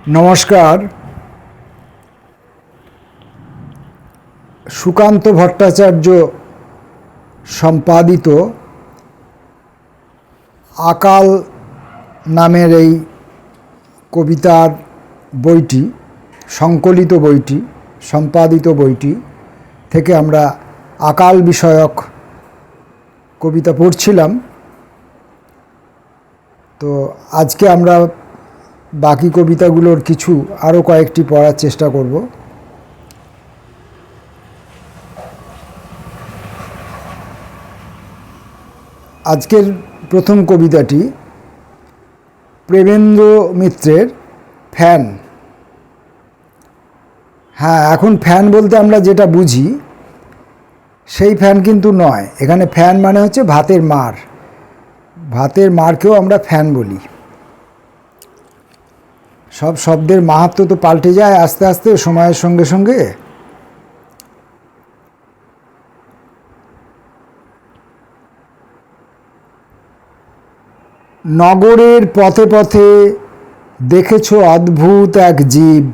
নমস্কার। সুকান্ত ভট্টাচার্য সম্পাদিত আকাল নামের এই কবিতার বইটি, সংকলিত বইটি, সম্পাদিত বইটি থেকে আমরা আকাল বিষয়ক কবিতা পড়ছিলাম। তো আজকে আমরা বাকি কবিতাগুলোর কিছু আরও কয়েকটি পড়ার চেষ্টা করব। আজকের প্রথম কবিতাটি প্রেমেন্দ্র মিত্রের ফ্যান। হ্যাঁ, এখন ফ্যান বলতে আমরা যেটা বুঝি সেই ফ্যান কিন্তু নয়। এখানে ফ্যান মানে হচ্ছে ভাতের মার। ভাতের মারকেও আমরা ফ্যান বলি। সব শব্দের মাহাত্ম্য তো পাল্টে যায় আস্তে আস্তে সময়ের সঙ্গে সঙ্গে। নগরের পথে পথে দেখেছ অদ্ভুত এক জীব,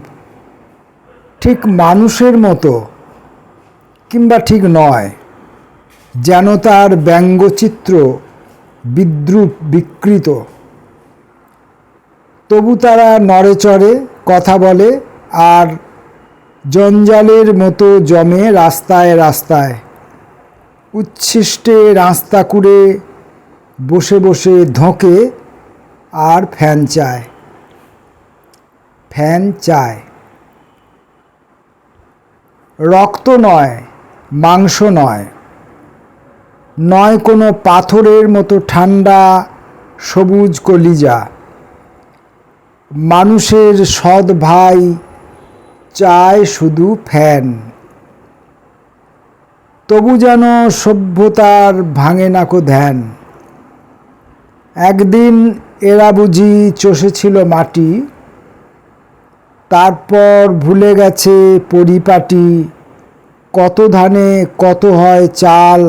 ঠিক মানুষের মতো কিংবা ঠিক নয়, যেন তার ব্যঙ্গচিত্র বিদ্রূপ বিকৃত। তবু তারা নড়ে চড়ে, কথা বলে আর জঞ্জালের মতো জমে রাস্তায় রাস্তায়। উচ্ছিষ্টে রাস্তা কুড়ে বসে বসে ধোঁকে আর ফ্যান চায়। ফ্যান চায়। রক্ত নয়, মাংস নয়, নয় কোনো পাথরের মতো ঠান্ডা সবুজ কলিজা। মানুষের সৎ ভাই চায় শুধু ফ্যান। তবু যেন সভ্যতার ভাঙে নাকো ধ্যান। একদিন এরা বুঝি চষেছিল মাটি, তারপর ভুলে গেছে পরিপাটি। কত ধানে কত হয় চাল,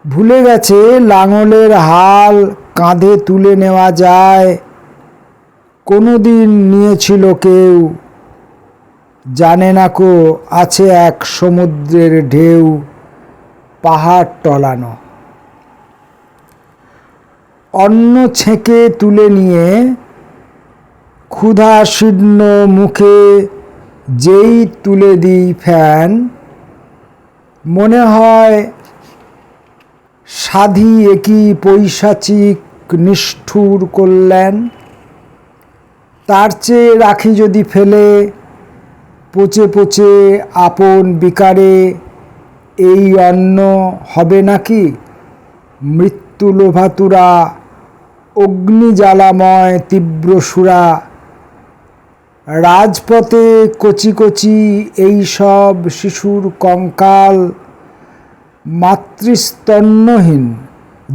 ভুলে গেছে লাঙলের হাল কাঁধে তুলে নেওয়া যায়। কোনো দিন নিয়েছিল কেউ, জানে না কো আছে এক সমুদ্রের ঢেউ পাহাড় টলানো। অন্ন ছেঁকে তুলে নিয়ে ক্ষুধা শীর্ণ মুখে যেই তুলে দিই ফ্যান, মনে হয় সাধি একই পৈশাচিক নিষ্ঠুর কল্যাণ। তার চেয়ে রাখি যদি ফেলে পচে পচে আপন বিকারে, এই অন্ন হবে নাকি মৃত্যু লোভাতুরা অগ্নি জ্বালাময় তীব্র সুরা। রাজপথে কচি কচি এই সব শিশুর কঙ্কাল, মাতৃস্তন্যহীন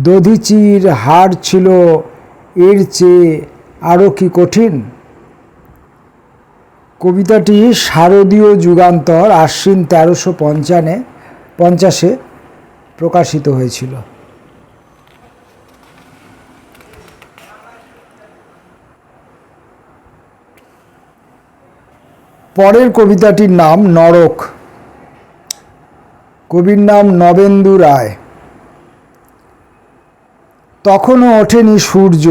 দধিচির হাড় ছিল এর চেয়ে আরও কি কঠিন। কবিতাটি শারদীয় যুগান্তর আশ্বিন 1350 প্রকাশিত হয়েছিল। পরের কবিতাটির নাম নরক। কবির নাম নবেন্দু রায়। তখনও ওঠেনি সূর্য,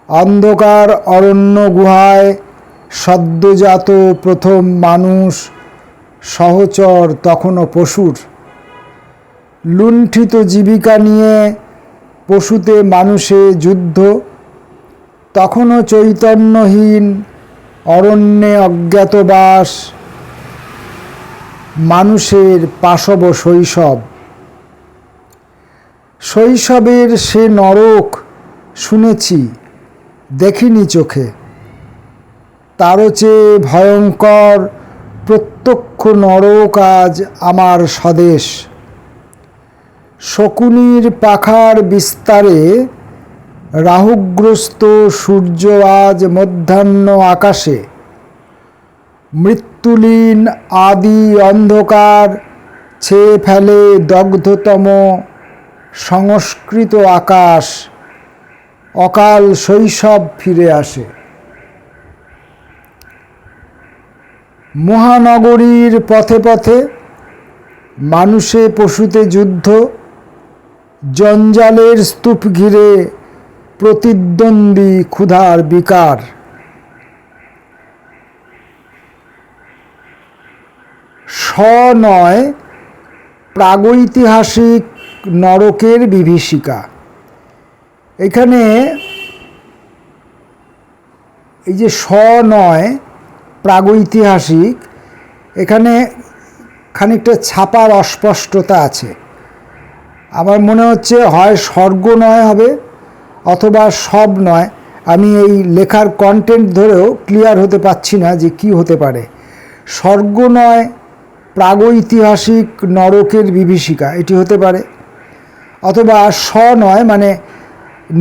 অন্ধকার অরণ্য গুহায় সদ্যজাত প্রথম মানুষ সহচর তখনও পশুর। লুণ্ঠিত জীবিকা নিয়ে পশুতে মানুষে যুদ্ধ, তখনও চৈতন্যহীন অরণ্যে অজ্ঞাতবাস। মানুষের পাশব শৈশব, শৈশবের সে নরক শুনেছি দেখিনি চোখে। তারও চেয়ে ভয়ঙ্কর প্রত্যক্ষ নরক আজ আমার স্বদেশ। শকুনির পাখার বিস্তারে রাহুগ্রস্ত সূর্য আজ মধ্যাহ্ন আকাশে। মৃত্যুলীন আদি অন্ধকার ছেয়ে ফেলে দগ্ধতম সংস্কৃত আকাশ। অকাল শৈশব ফিরে আসে। মহানগরীর পথে পথে মানুষে পশুতে যুদ্ধ, জঞ্জালের স্তূপ ঘিরে প্রতিদ্বন্দ্বী ক্ষুধার বিকার। নয় প্রাগৈতিহাসিক নরকের বিভীষিকা। এখানে এই যে নয় প্রাগৈতিহাসিক, এখানে খানিকটা ছাপার অস্পষ্টতা আছে। আমার মনে হচ্ছে হয় স্বর্গ নয় হবে অথবা সব নয়। আমি এই লেখার কন্টেন্ট ধরেও ক্লিয়ার হতে পারছি না যে কি হতে পারে। স্বর্গ নয় প্রাগৈতিহাসিক নরকের বিভীষিকা, এটি হতে পারে। অথবা নয় মানে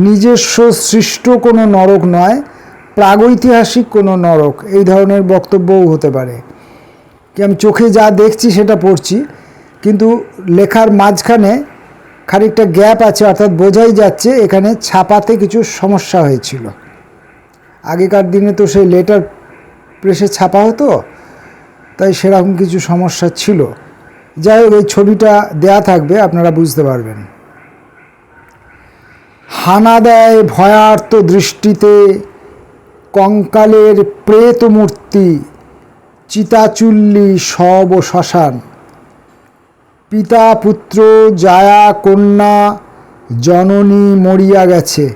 নিজস্ব সৃষ্ট কোনো নরক নয়, প্রাগৈতিহাসিক কোনো নরক, এই ধরনের বক্তব্যও হতে পারে। কি আমি চোখে যা দেখছি সেটা পড়ছি, কিন্তু লেখার মাঝখানে খানিকটা গ্যাপ আছে, অর্থাৎ বোঝাই যাচ্ছে এখানে ছাপাতে কিছু সমস্যা হয়েছিল। আগেকার দিনে তো সেই লেটার প্রেসে ছাপা হতো, তাই সেরকম কিছু সমস্যা ছিল। যাই হোক, এই ছবিটা দেয়া থাকবে, আপনারা বুঝতে পারবেন। হানা দেয় ভয়ার্ত দৃষ্টিতে কঙ্কালের প্রেত মূর্তি, চিতাচুল্লি শব ও শ্মশান। পিতা পুত্র জায়া কন্যা জননী মরিয়া গেছে,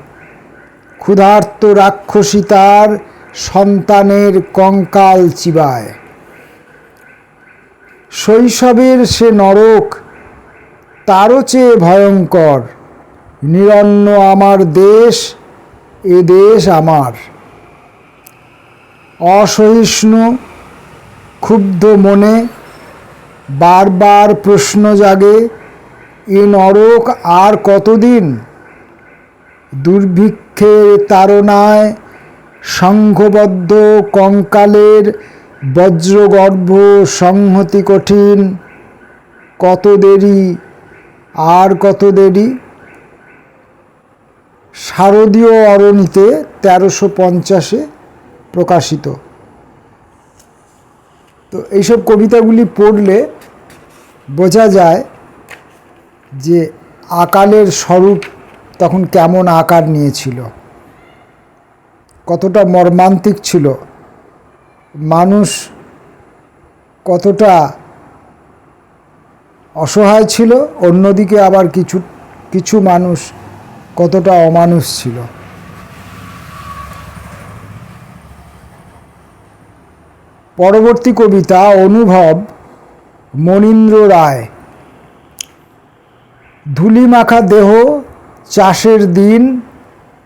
ক্ষুধার্ত রাক্ষসী তার সন্তানের কঙ্কাল চিবায়। শৈশবের সে নরক তারও চেয়ে ভয়ঙ্কর, নিরন্ন আমার দেশ, এ দেশ আমার। অসহিষ্ণু ক্ষুব্ধ মনে বারবার প্রশ্ন জাগে, এ নরক আর কতদিন? দুর্ভিক্ষের তাড়নায় সংঘবদ্ধ কঙ্কালের বজ্রগর্ভ সংহতি কঠিন, কত দেরি আর কত দেরি। শারদীয় অরণিতে 1350-এ প্রকাশিত। তো এইসব কবিতাগুলি পড়লে বোঝা যায় যে আকালের স্বরূপ তখন কেমন আকার নিয়েছিল, কতটা মর্মান্তিক ছিল, মানুষ কতটা অসহায় ছিল, অন্যদিকে আবার কিছু মানুষ কতটা অমানুষ ছিল। পরবর্তী কবিতা অনুভব, মনীন্দ্র রায়। ধুলিমাখা দেহ, চাষের দিন,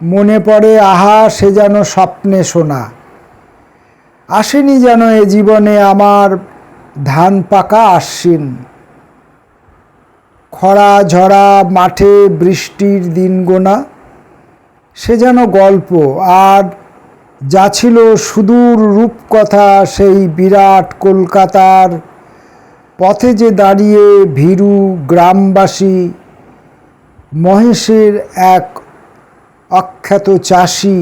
মনে পড়ে আহা সে যেন স্বপ্নে শোনা। আসেনি যেন এ জীবনে আমার ধান পাকা আশ্বিন। খরা ঝরা মাঠে বৃষ্টির দিন গোনা, সে যেন গল্প। আর যা ছিল সুদূর রূপকথা সেই বিরাট কলকাতার পথে যে দাঁড়িয়ে ভীরু গ্রামবাসী, মহেশের এক অখ্যাত চাষি,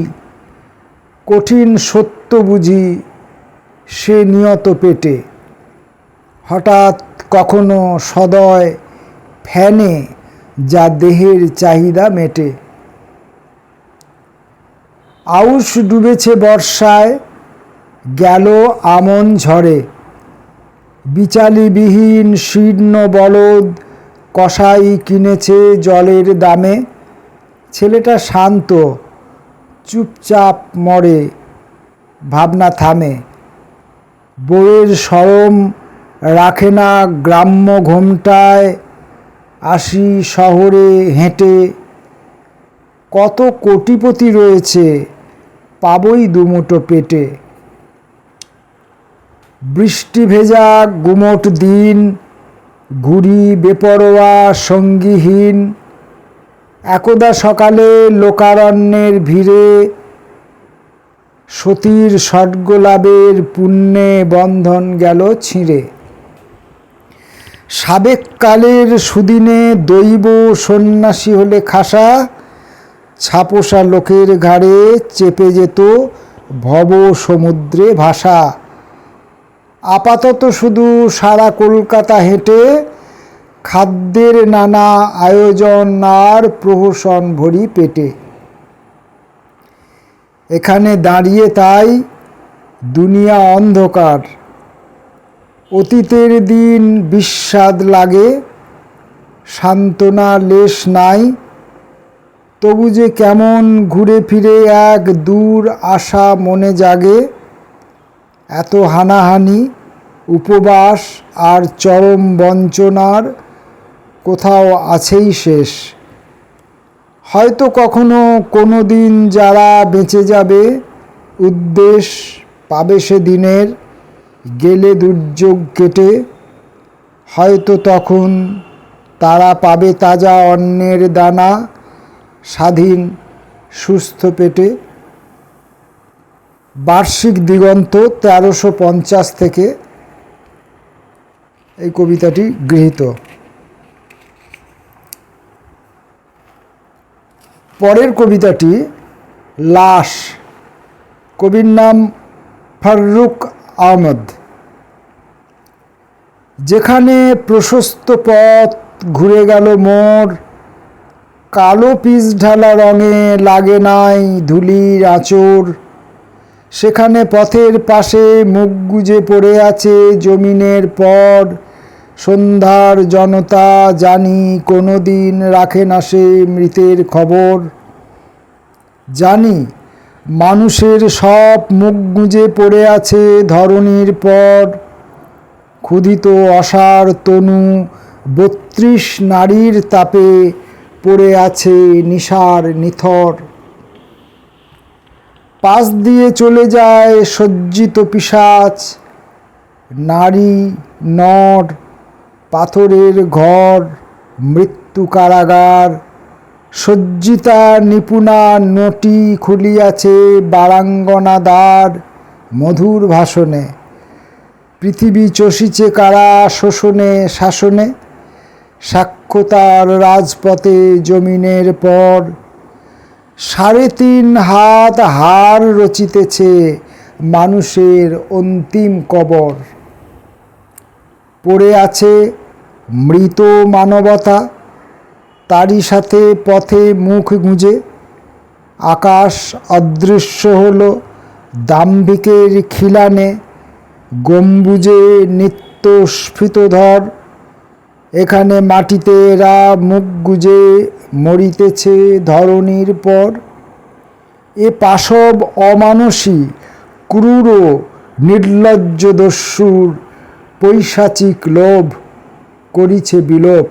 কঠিন সত্য বুঝি সে নিয়ত পেটে। হঠাৎ কখনো সদয় ফ্যানে যা দেহের চাহিদা মেটে। আউশ ডুবেছে বর্ষায়, গেল আমন ঝড়ে, বিচালিবিহীন শীর্ণ বলদ কসাই কিনেছে জলের দামে। ছেলেটা শান্ত, চুপচাপ মরে, ভাবনা থামে। বউয়ের শরম রাখে না গ্রাম্য ঘোমটায়, আসি শহরে হেঁটে। কত কোটিপতি রয়েছে, পাবই দুমুঠো পেটে। বৃষ্টি ভেজা গুমোট দিন, ঘুরি বেপরোয়া সঙ্গীহীন। একদা সকালে লোকারণ্যের ভিড়ে, সতীর স্বর্গলাভের পুণ্যে বন্ধন গেল ছিঁড়ে। সাবেক কালের সুদিনে দৈব সন্ন্যাসী হলে খাসা, ছাপোষা লোকের ঘাড়ে চেপে যেত ভব সমুদ্রে ভাসা। আপাতত শুধু সারা কলকাতা হেঁটে খাদ্যের নানা আয়োজন আর প্রহসন ভরি পেটে। এখানে দাঁড়িয়ে তাই দুনিয়া অন্ধকার, অতীতের দিন বিস্বাদ লাগে, সান্ত্বনা লেশ নাই, তবু যে কেমন ঘুরে ফিরে এক দূর আশা মনে জাগে। এত হানাহানি, উপবাস আর চরম বঞ্চনার কোথাও আছেই শেষ। হয়তো কখনো কোনো দিন যারা বেঁচে যাবে উদ্দেশ পাবে সে দিনের, গেলে দুর্যোগ কেটে। হয়তো তখন তারা পাবে তাজা অন্নের দানা, স্বাধীন সুস্থ পেটে। বার্ষিক দিগন্ত 1350 থেকে এই কবিতাটি গৃহীত। পরের কবিতাটি লাশ, কবির নাম ফারুক আহমদ। যেখানে প্রশস্ত পথ ঘুরে গেল মোর, কালো পিচ ঢালা রঙে লাগে নাই ধুলির আঁচড়, সেখানে পথের পাশে মুখ গুজে পড়ে আছে জমিনের পর সন্ধ্যার জনতা। জানি কোনো দিন রাখে না সে মৃতের খবর, জানি মানুষের সব মুখ গুজে পড়ে আছে ধরণীর পর। ক্ষুধিত অসার তনু 32 নারীর তাপে পড়ে আছে নিশার নিথর। পাশ দিয়ে চলে যায় সজ্জিত পিশাচ, নারী নর, পাথরের ঘর, মৃত্যু কারাগার। সজ্জিতা নিপুণা নটি খুলিয়াছে বারাঙ্গনা দ্বার মধুর ভাষণে। পৃথিবী চষিছে কারা শোষণে শাসনে, সাক্ষ্য তার রাজপথে জমিনের পর। 3.5 হাত হাড় রচিতেছে মানুষের অন্তিম কবর। পড়ে আছে মৃত মানবতা, তারই সাথে পথে মুখ গুঁজে। আকাশ অদৃশ্য হলো দাম্ভিকের খিলানে, গম্বুজে নিত্য স্ফীতধর। এখানে মাটিতে এরা মুখ গুজে মরিতেছে ধরণীর পর। এ পাশব অমানসী ক্রূর নির্লজ্জ দস্যুর পৈশাচিক লোভ করিছে বিলোপ।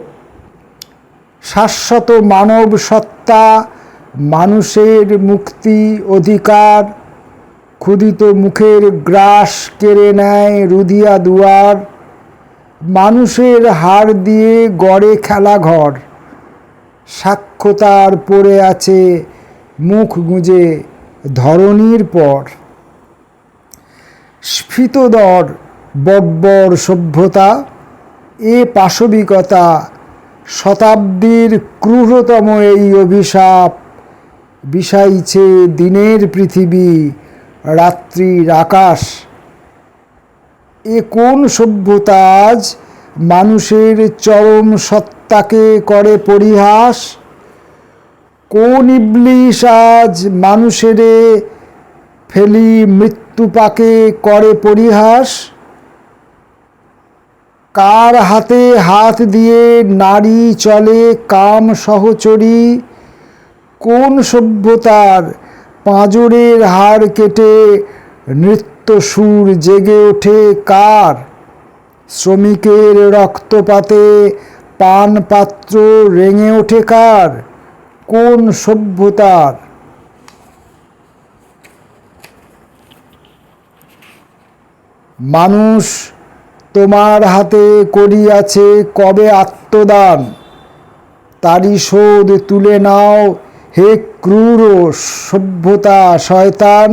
শাশ্বত মানব সত্তা, মানুষের মুক্তি অধিকার, ক্ষুধিত মুখের গ্রাস কেড়ে নেয় রুধিয়া দুয়ার। মানুষের হাড় দিয়ে গড়ে খেলাঘর, সাক্ষ্য তার পড়ে আছে মুখ গুঁজে ধরণীর পর। স্ফীতদর বর্বর সভ্যতা, এ পাশবিকতা, শতাব্দীর ক্রূরতম এই অভিশাপ। বিষাইছে দিনের পৃথিবী, রাত্রির আকাশ। এ কোন সভ্যতা আজ মানুষের চরম সত্তাকে করে পরিহাস? কোন ইবলিশ আজ মানুষেরে ফেলি মৃত্যু পাকে করে পরিহাস? কার হাতে হাত দিয়ে নারী চলে কাম সহচরী? কোন সভ্যতার পাঁজরের হাড় কেটে নৃত্য সুর জেগে ওঠে কার? শ্রমিকের রক্তপাতে পান পাত্র রেঙে ওঠে কার? কোন সভ্যতার? মানুষ তোমার হাতে করিয়াছে কবে আত্মদান, তারই শোধ তুলে নাও হে ক্রূর সভ্যতা শয়তান।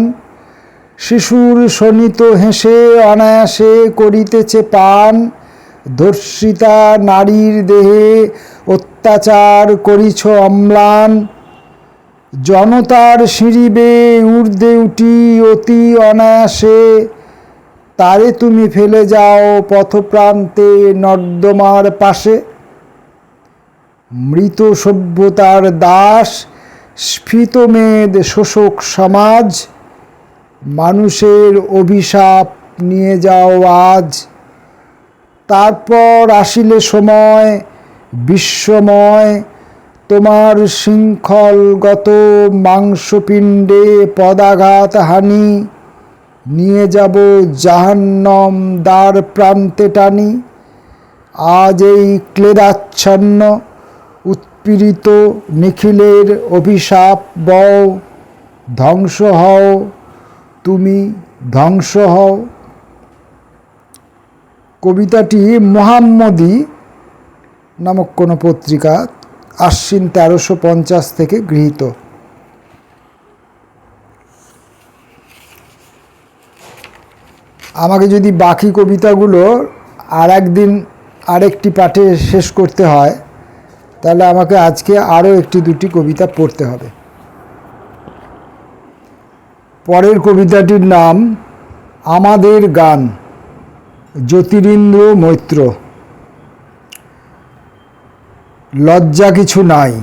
শিশুর শোণিত হেসে অনায়াসে করিতেছে পান, ধর্ষিতা নারীর দেহে অত্যাচার করিছ অম্লান। জনতার সিঁড়ি বেয়ে ঊর্ধ্বে উঠি অতি অনায়াসে, তারে তুমি ফেলে যাও পথপ্রান্তে নর্দমার পাশে। মৃত সভ্যতার দাস স্ফীতমেদ শোষক সমাজ, মানুষের অভিশাপ নিয়ে যাও আজ। তারপর আসিলে সময় বিশ্বময়, তোমার শৃঙ্খলগত মাংসপিণ্ডে পদাঘাত হানি, নিয়ে যাব জাহান্নম দ্বার প্রান্তে টানি। আজ এই ক্লেদাচ্ছন্ন উৎপীড়িত নিখিলের অভিশাপ বও, ধ্বংস হও তুমি, ধ্বংস হও। কবিতাটি মোহাম্মদী নামক কোনো পত্রিকা আশ্বিন 1350 থেকে গৃহীত। আমাকে যদি বাকি কবিতাগুলো আর একদিন আরেকটি পাঠে শেষ করতে হয়, তাহলে আমাকে আজকে আরও একটি দুটি কবিতা পড়তে হবে। পরের কবিতাটির নাম আমাদের গান, জ্যোতিরিন্দ্র মৈত্র। লজ্জা কিছু নাই,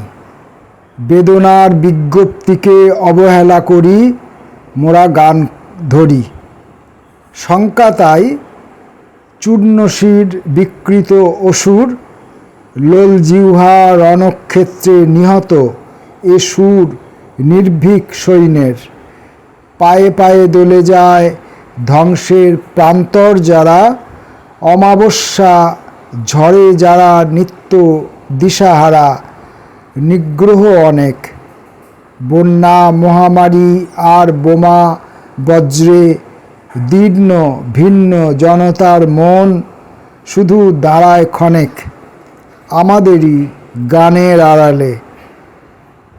বেদনার বিজ্ঞপ্তিকে অবহেলা করি, মোরা গান ধরি। শঙ্কা তাই চূর্ণশির বিকৃত অসুর, লোল জিহ্বা রণক্ষেত্রে নিহত এ সুর নির্ভীক সৈন্যের। পায়ে পায়ে দলে যায় ধ্বংসের প্রান্তর যারা, অমাবস্যা ঝড়ে যারা নিত্য দিশাহারা। নিগ্রহ অনেক, বন্যা মহামারী আর বোমা বজ্রে দীর্ণ ভিন্ন জনতার মন শুধু দাঁড়ায় ক্ষণেক আমাদেরই গানের আড়ালে।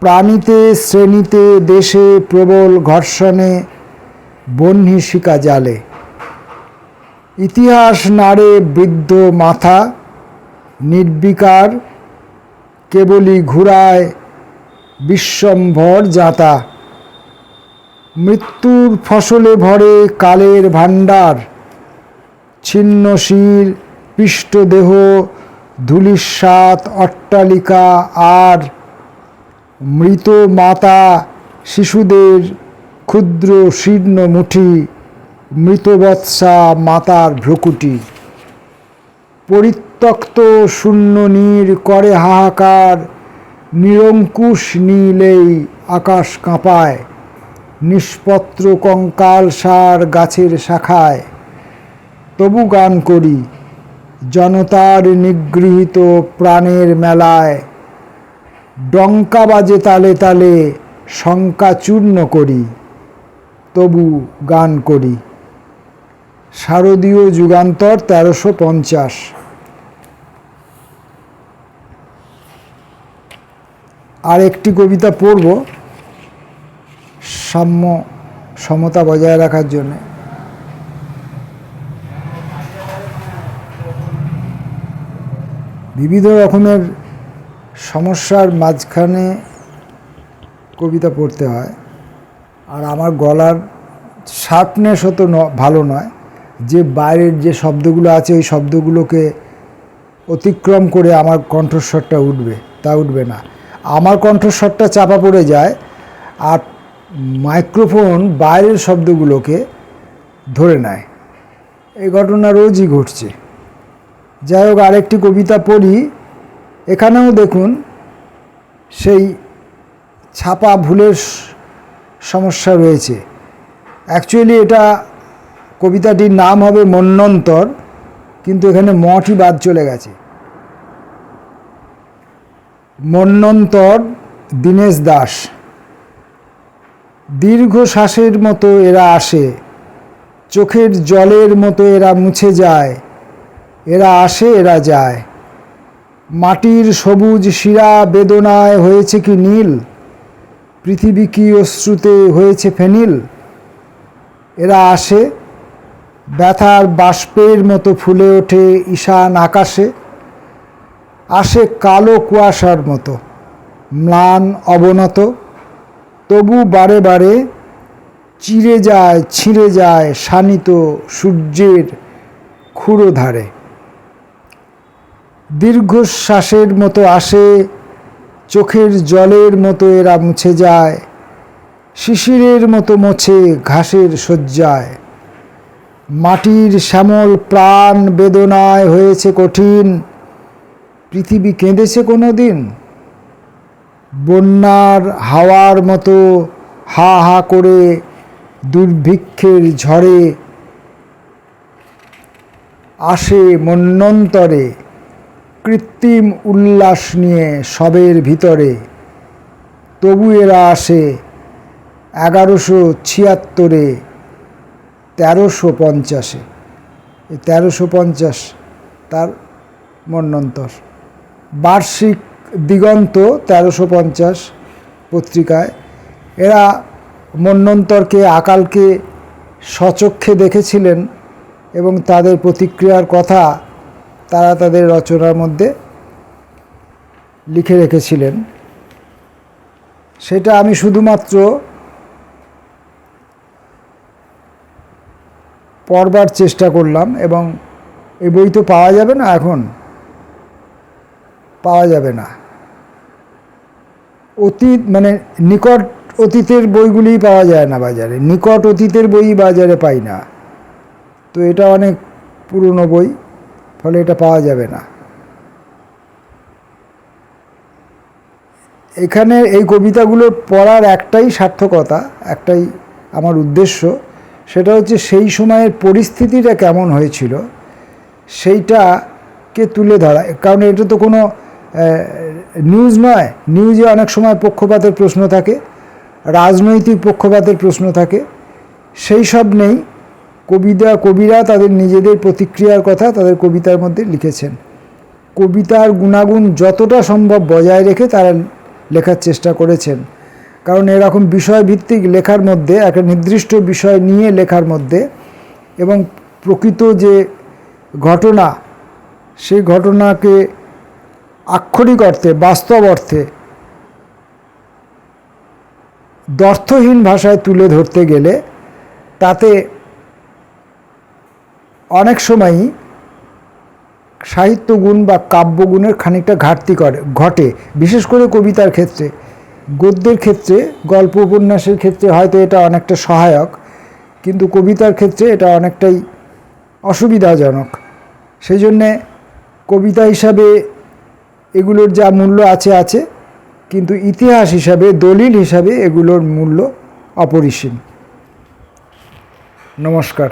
প্রাণীতে শ্রেণীতে দেশে প্রবল ঘর্ষণে বহ্নি শিকা জালে। ইতিহাস নাড়ে বৃদ্ধ মাথা নির্বিকার, কেবলই ঘুরায় বিশ্বম্ভর যাতা। মৃত্যুর ফসলে ভরে কালের ভাণ্ডার, ছিন্ন শির পৃষ্ঠদেহ ধূলিসাৎ অট্টালিকা আর। মৃত মাতা শিশুদের ক্ষুদ্র শীর্ণ মুঠি, মৃতবৎসা মাতার ভ্রুকুটি। পরিত্যক্ত শূন্য নীর করে হাহাকার, নিরঙ্কুশ নীলেই আকাশ কাঁপায়। নিষ্পত্র কঙ্কাল সার গাছের শাখায়, তবু গান করি জনতার নিগৃহীত প্রাণের মেলায়। ডঙ্কা বাজে তালে তালে শঙ্কা চূর্ণ করি, তবু গান করি। শারদীয় যুগান্তর 1350। আর একটি কবিতা পড়ব সাম্য সমতা বজায় রাখার জন্যে। বিবিধ রকমের সমস্যার মাঝখানে কবিতা পড়তে হয়, আর আমার গলার শার্পনেস হতো ভালো নয়, যে বাইরের যে শব্দগুলো আছে ওই শব্দগুলোকে অতিক্রম করে আমার কণ্ঠস্বরটা উঠবে, তা উঠবে না। আমার কণ্ঠস্বরটা চাপা পড়ে যায়, আর মাইক্রোফোন বাইরের শব্দগুলোকে ধরে নেয়। এই ঘটনা রোজই ঘটছে। যাই হোক, আরেকটি কবিতা পড়ি। এখানেও দেখুন সেই ছাপা ভুলের সমস্যা রয়েছে। অ্যাকচুয়ালি এটা কবিতাটির নাম হবে মন্বন্তর, কিন্তু এখানে মটি বাদ চলে গেছে। মন্বন্তর, দীনেশ দাস। দীর্ঘ শ্বাসের মতো এরা আসে, চোখের জলের মতো এরা মুছে যায়। এরা আসে এরা যায়, মাটির সবুজ শিরা বেদনায় হয়েছে কি নীল, পৃথিবী কি অশ্রুতে হয়েছে ফেনিল। এরা আসে, ব্যথার বাষ্পের মতো ফুলে ওঠে ঈশান আকাশে। আসে কালো কুয়াশার মতো ম্লান অবনত, তবু বারে বারে চিরে যায় ছিঁড়ে যায় শানিত সূর্যের ক্ষুরো ধারে। দীর্ঘশ্বাসের মতো আসে, চোখের জলের মতো এরা মুছে যায়, শিশিরের মতো মোছে ঘাসের শয্যায়। মাটির শ্যামল প্রাণ বেদনায় হয়েছে কঠিন, পৃথিবী কেঁদেছে কোনো দিন? বন্যার হাওয়ার মতো হা হা করে দুর্ভিক্ষের ঝড়ে আসে মন্বন্তরে, কৃত্রিম উল্লাস নিয়ে সবের ভিতরে। তবু এরা আসে 1176-এ 1350-এ। এই 1350 তার মন্বন্তর। বার্ষিক দিগন্ত 1350 পত্রিকায় এরা মন্বন্তরকে আকালকে স্বচক্ষে দেখেছিলেন এবং তাদের প্রতিক্রিয়ার কথা তারা তাদের রচনার মধ্যে লিখে রেখেছিলেন। সেটা আমি শুধুমাত্র পড়বার চেষ্টা করলাম, এবং এই বই তো পাওয়া যাবে না, এখন পাওয়া যাবে না। অতীত মানে নিকট অতীতের বইগুলিই পাওয়া যায় না বাজারে, নিকট অতীতের বই বাজারে পাই না। তো এটা অনেক পুরনো বই, ফলে এটা পাওয়া যাবে না। এখানে এই কবিতাগুলো পড়ার একটাই সার্থকতা, একটাই আমার উদ্দেশ্য, সেটা হচ্ছে সেই সময়ের পরিস্থিতিটা কেমন হয়েছিল সেইটাকে তুলে ধরা। কারণ এটা তো কোনো নিউজ নয়, নিউজে অনেক সময় পক্ষপাতের প্রশ্ন থাকে, রাজনৈতিক পক্ষপাতের প্রশ্ন থাকে, সেই সব নেই। কবিরা তাদের নিজেদের প্রতিক্রিয়ার কথা তাদের কবিতার মধ্যে লিখেছেন। কবিতার গুণাগুণ যতটা সম্ভব বজায় রেখে তারা লেখার চেষ্টা করেছেন। কারণ এরকম বিষয়ভিত্তিক লেখার মধ্যে, একটা নির্দিষ্ট বিষয় নিয়ে লেখার মধ্যে এবং প্রকৃত যে ঘটনা, সেই ঘটনাকে আক্ষরিক অর্থে, বাস্তব অর্থে দ্ব্যর্থহীন ভাষায় তুলে ধরতে গেলে তাতে অনেক সময়ই সাহিত্যগুণ বা কাব্যগুণের খানিকটা ঘাটতি ঘটে। বিশেষ করে কবিতার ক্ষেত্রে। গদ্যের ক্ষেত্রে, গল্প উপন্যাসের ক্ষেত্রে হয়তো এটা অনেকটা সহায়ক, কিন্তু কবিতার ক্ষেত্রে এটা অনেকটাই অসুবিধাজনক। সেই জন্যে কবিতা হিসাবে এগুলোর যা মূল্য আছে, কিন্তু ইতিহাস হিসাবে, দলিল হিসাবে এগুলোর মূল্য অপরিসীম। নমস্কার।